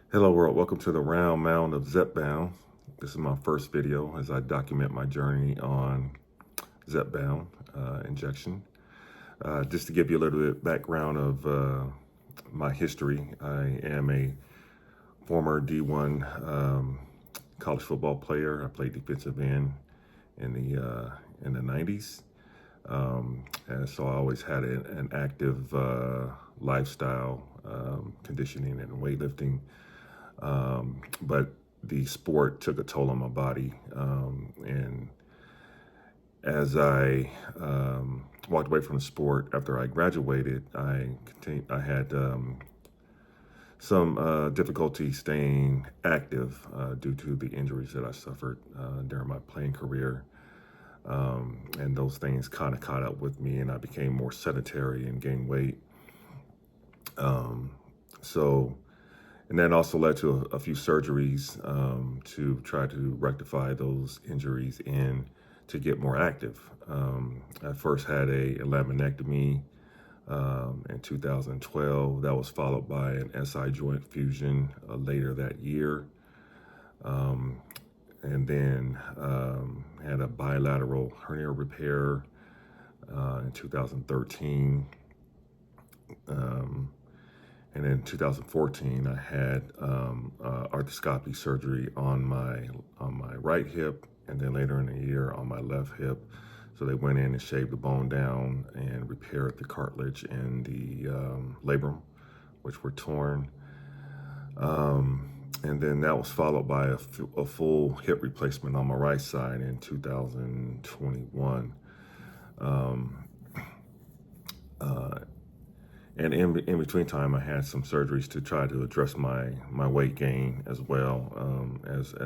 Hello world, welcome to the round mound of Zepbound. This is my first video as I document my journey on Zepbound injection. Just to give you a little bit background of my history, I am a former D1 college football player. I played defensive end in the 90s. And so I always had an active lifestyle, conditioning and weightlifting. But the sport took a toll on my body. And as I walked away from the sport after I graduated, I had some difficulty staying active due to the injuries that I suffered during my playing career. And those things kind of caught up with me, and I became more sedentary and gained weight. And that also led to a few surgeries to try to rectify those injuries and to get more active. I first had a laminectomy in 2012. That was followed by an SI joint fusion later that year. And then had a bilateral hernia repair in 2013. And in 2014, I had arthroscopy surgery on my right hip, and then later in the year on my left hip. So they went in and shaved the bone down and repaired the cartilage and the labrum, which were torn. And then that was followed by a full hip replacement on my right side in 2021. And in between time, I had some surgeries to try to address my weight gain as well, as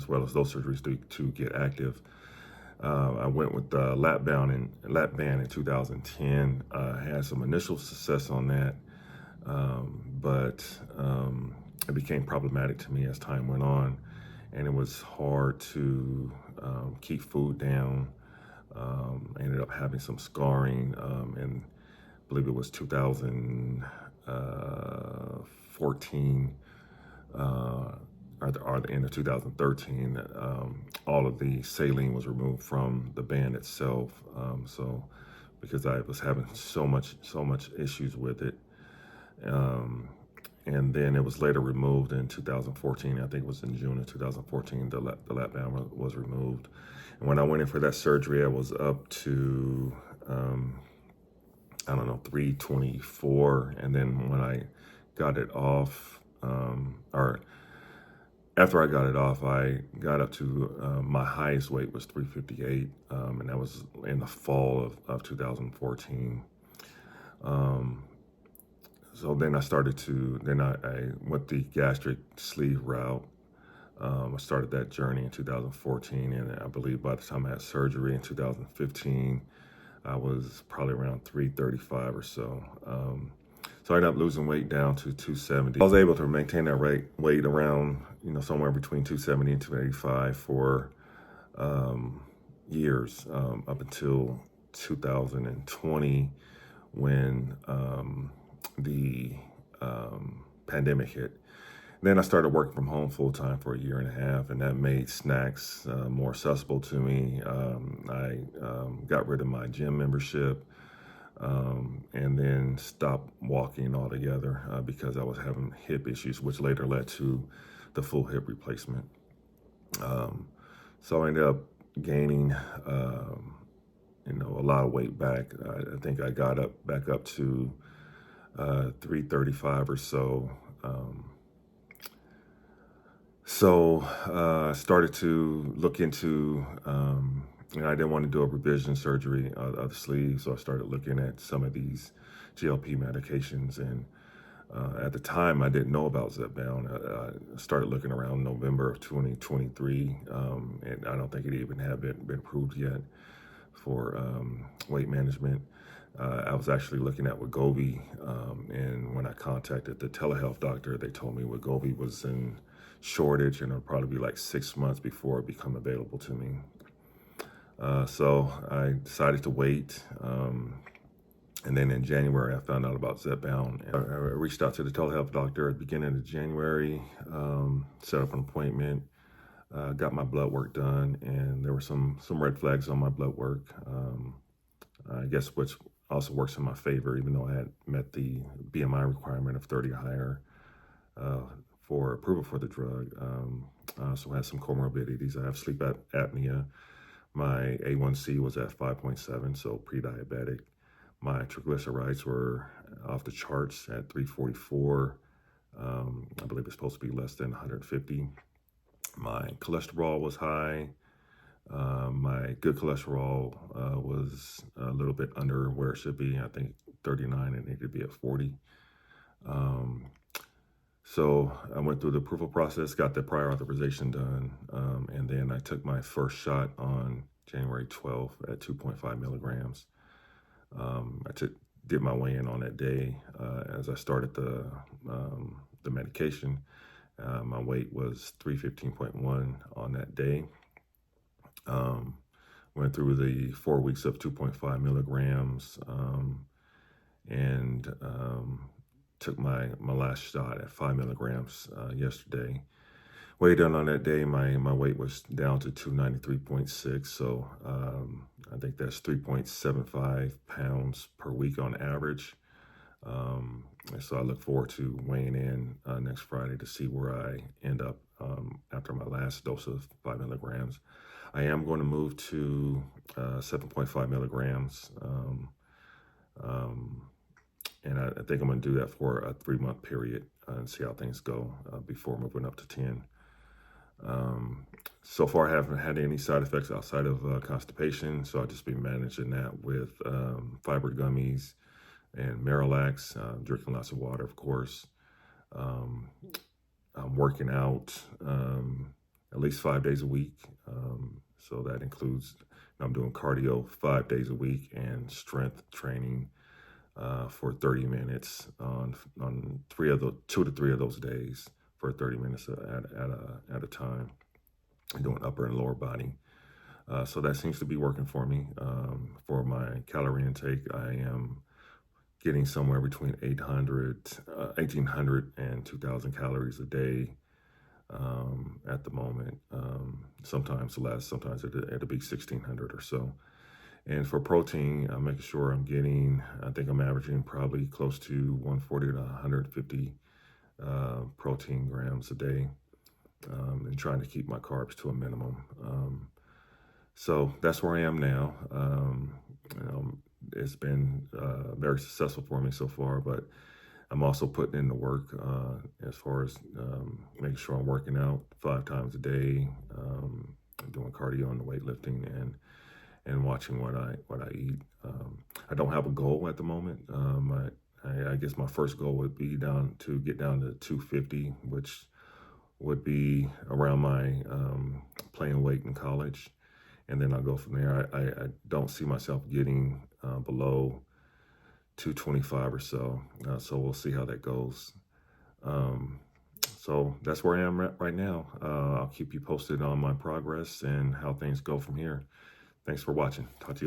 well as those surgeries to get active. I went with Lapband in 2010. Had some initial success on that, but it became problematic to me as time went on, and it was hard to keep food down. I ended up having some scarring, and I believe it was 2014 or the end of 2013. All of the saline was removed from the band itself. So because I was having so much issues with it. And then it was later removed in 2014. I think it was in June of 2014, the lap band was removed. And when I went in for that surgery, I was up to, 324. And then when I got it off, or after I got it off, I got up to, my highest weight was 358. And that was in the fall of 2014. So then I went the gastric sleeve route. I started that journey in 2014, and I believe by the time I had surgery in 2015, I was probably around 335 or so. So I ended up losing weight down to 270. I was able to maintain that weight around, somewhere between 270 and 285 for years, up until 2020 when the pandemic hit. Then I started working from home full time for a year and a half, and that made snacks more accessible to me. I got rid of my gym membership, and then stopped walking altogether because I was having hip issues, which later led to the full hip replacement. So I ended up gaining, a lot of weight back. I think I got back up to 335 or so. So I started to look into, I didn't want to do a revision surgery of the sleeve, so I started looking at some of these GLP medications. And at the time, I didn't know about Zepbound. I started looking around November of 2023, and I don't think it even had been approved yet for weight management. I was actually looking at Wegovy, and when I contacted the telehealth doctor, they told me Wegovy was in shortage and it'll probably be like 6 months before it become available to me. So I decided to wait. And then in January, I found out about Zepbound. I reached out to the telehealth doctor at the beginning of January, set up an appointment, got my blood work done, and there were some red flags on my blood work. I guess which also works in my favor, even though I had met the BMI requirement of 30 or higher for approval for the drug. I also had some comorbidities. I have sleep apnea. My A1C was at 5.7, so pre-diabetic. My triglycerides were off the charts at 344. I believe it's supposed to be less than 150. My cholesterol was high. My good cholesterol was a little bit under where it should be. I think 39, it needed to be at 40. So I went through the approval process, got the prior authorization done, and then I took my first shot on January 12th at 2.5 milligrams. I did my weigh-in on that day. As I started the medication, my weight was 315.1 on that day. Went through the 4 weeks of 2.5 milligrams and took my last shot at 5 milligrams yesterday. Weighed in on that day, my weight was down to 293.6, so I think that's 3.75 pounds per week on average. And so I look forward to weighing in next Friday to see where I end up after my last dose of 5 milligrams. I am going to move to 7.5 milligrams, and I think I'm going to do that for a 3-month period and see how things go before moving up to 10. So far, I haven't had any side effects outside of constipation, so I'll just be managing that with fiber gummies and Marilax, drinking lots of water, of course. I'm working out at least 5 days a week, so that includes I'm doing cardio 5 days a week and strength training for 30 minutes on 2 to 3 of those days for 30 minutes at a time. I'm doing upper and lower body. So that seems to be working for me. For my calorie intake, I am getting somewhere between 1,800 and 2,000 calories a day at the moment. Sometimes less, sometimes it'll be 1,600 or so. And for protein, I'm making sure I'm getting, I think I'm averaging probably close to 140 to 150 protein grams a day, and trying to keep my carbs to a minimum. So that's where I am now. It's been very successful for me so far, but I'm also putting in the work as far as making sure I'm working out 5 times a day, doing cardio and weightlifting, and watching what I eat. I don't have a goal at the moment. I guess my first goal would be to get down to 250, which would be around my playing weight in college, and then I'll go from there. I don't see myself getting below 225 or so, so we'll see how that goes. So that's where I am right now. I'll keep you posted on my progress and how things go from here. Thanks for watching. Talk to you.